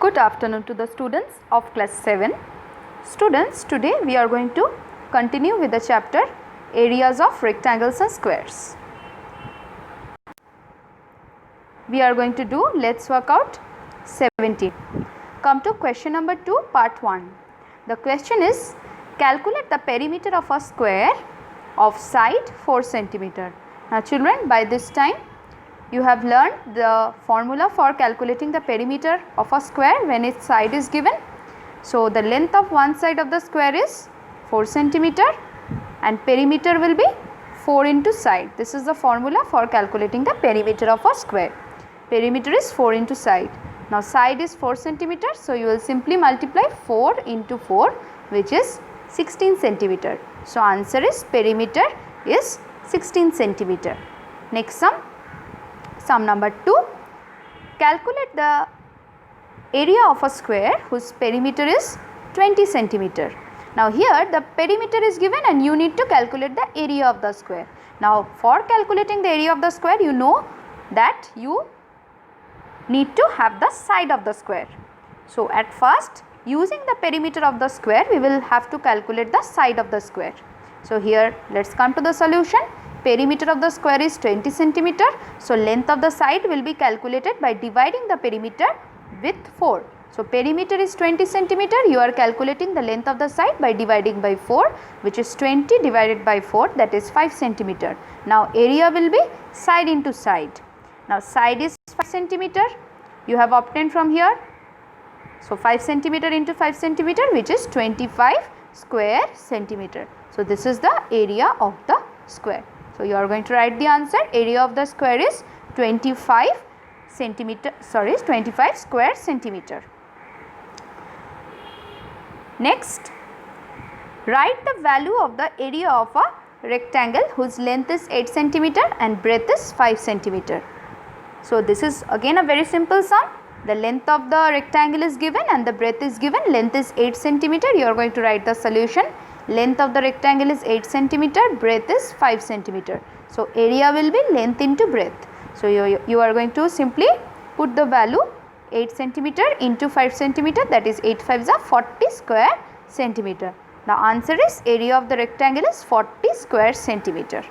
Good afternoon to the students of class 7. Students, today we are going to continue with the chapter areas of rectangles and squares. We are going to do let's work out 17. Come to question number 2, part 1. The question is, calculate the perimeter of a square of side 4 cm. Now children, by this time you have learned the formula for calculating the perimeter of a square when its side is given. So the length of one side of the square is 4 cm and perimeter will be 4 into side. This is the formula for calculating the perimeter of a square. Perimeter is 4 into side. Now side is 4 cm, so you will simply multiply 4 into 4, which is 16 cm. So answer is perimeter is 16 cm. Next sum number 2. Calculate the area of a square whose perimeter is 20 cm. Now here the perimeter is given and you need to calculate the area of the square. Now for calculating the area of the square, you know that you need to have the side of the square. So at first, using the perimeter of the square, we will have to calculate the side of the square. So here let's come to the solution. Perimeter of the square is 20 cm. So length of the side will be calculated by dividing the perimeter with 4. So perimeter is 20 cm. You are calculating the length of the side by dividing by 4, which is 20 divided by 4, that is 5 cm. Now area will be side into side. Now side is 5 cm. You have obtained from here. So 5 cm into 5 cm, which is 25 square centimeter. So this is the area of the square. So you are going to write the answer. Area of the square is 25 square centimeter. Next, write the value of the area of a rectangle whose length is 8 cm and breadth is 5 cm. So this is again a very simple sum. The length of the rectangle is given and the breadth is given. Length is 8 cm. You are going to write the solution. Length of the rectangle is 8 cm, breadth is 5 cm. So area will be length into breadth. So you are going to simply put the value 8 cm into 5 cm, that is 8 5s are 40 square centimeter. The answer is area of the rectangle is 40 square centimeter.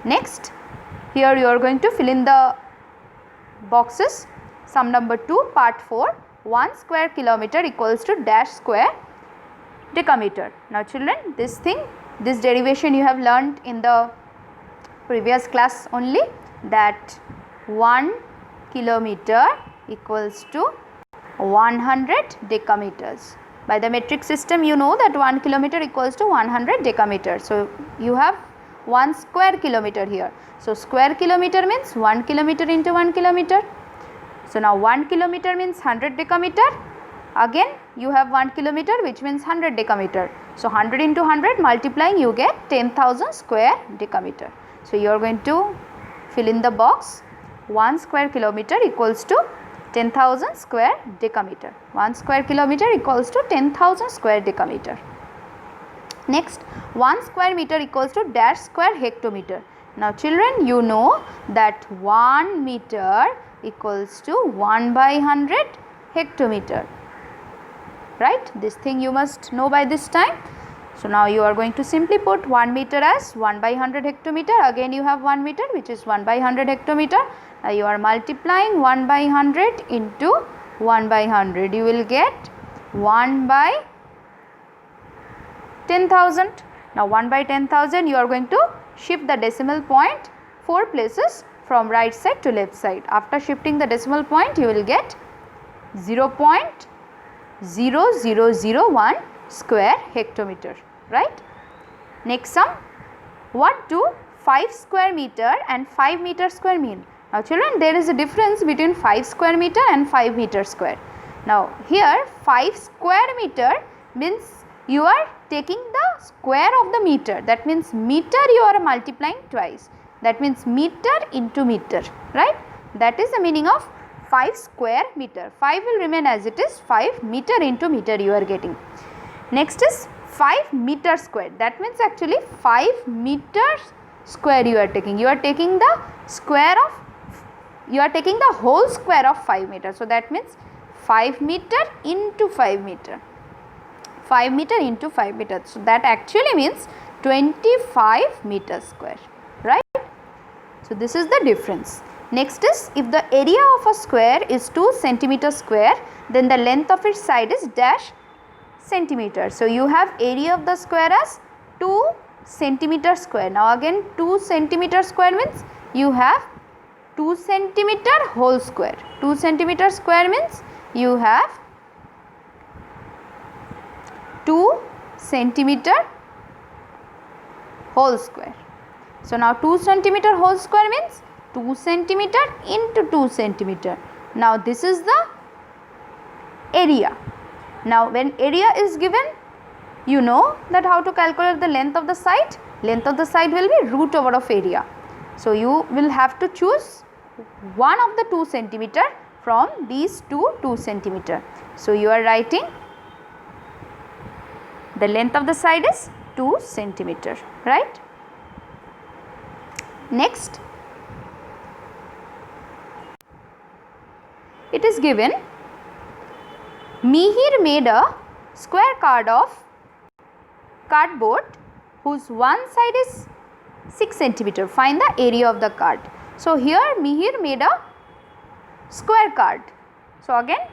Next, here you are going to fill in the boxes. Sum number 2, part 4. 1 square kilometer equals to dash square decameter. Now children, this derivation you have learnt in the previous class only, that 1 kilometer equals to 100 decameters. By the metric system, you know that 1 kilometer equals to 100 decameters. So you have 1 square kilometer here. So square kilometer means 1 kilometer into 1 kilometer. So now 1 kilometer means 100 decameter. Again you have 1 kilometer, which means 100 decameter. So 100 into 100 multiplying, you get 10,000 square decameter. So you are going to fill in the box. 1 square kilometer equals to 10,000 square decameter. 1 square kilometer equals to 10,000 square decameter. Next, 1 square meter equals to dash square hectometer. Now children, you know that 1 meter equals to 1 by 100 hectometer. Right? This thing you must know by this time. So now you are going to simply put 1 meter as 1 by 100 hectometer. Again you have 1 meter, which is 1 by 100 hectometer. Now you are multiplying 1 by 100 into 1 by 100. You will get 1 by 10,000. Now 1 by 10,000, you are going to shift the decimal point 4 places from right side to left side. After shifting the decimal point, you will get 0.0001 square hectometer, right? Next sum, what do 5 square meter and 5 meter square mean? Now children, there is a difference between 5 square meter and 5 meter square. Now here 5 square meter means you are taking the square of the meter, that means meter you are multiplying twice, that means meter into meter, right? That is the meaning of 5 square meter. 5 will remain as it is, 5 meter into meter you are getting. Next is 5 meter square. That means actually 5 meters square you are taking. You are taking the square of, you are taking the whole square of 5 meters. So that means 5 meter into 5 meter. 5 meter into 5 meter. So that actually means 25 meter square, right? So this is the difference. Next is, if the area of a square is 2 centimeter square, then the length of its side is dash centimeter. So you have area of the square as 2 centimeter square. Now again 2 centimeter square means you have 2 centimeter whole square. 2 centimeter square means you have 2 centimeter whole square. So now 2 centimeter whole square means 2 centimeter into 2 centimeter. Now this is the area. Now when area is given, you know that how to calculate the length of the side. Length of the side will be root over of area. So you will have to choose one of the 2 centimeter from these 2 centimeter. So you are writing the length of the side is 2 centimeter, right? Next, it is given Mihir made a square card of cardboard whose one side is 6 centimeter. Find the area of the card. So here Mihir made a square card. So again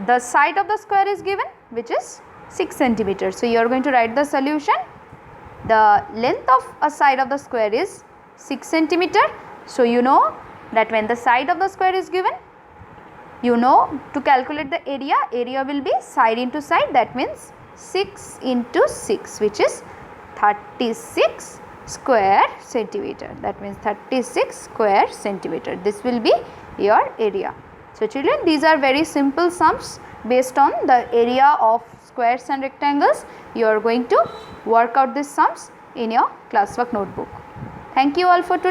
the side of the square is given, which is 6 centimeter. So you are going to write the solution. The length of a side of the square is 6 centimeter. So you know that when the side of the square is given, you know to calculate the area, area will be side into side, that means 6 into 6, which is 36 square centimeter. That means 36 square centimeter. This will be your area. So children, these are very simple sums based on the area of squares and rectangles. You are going to work out these sums in your classwork notebook. Thank you all for today.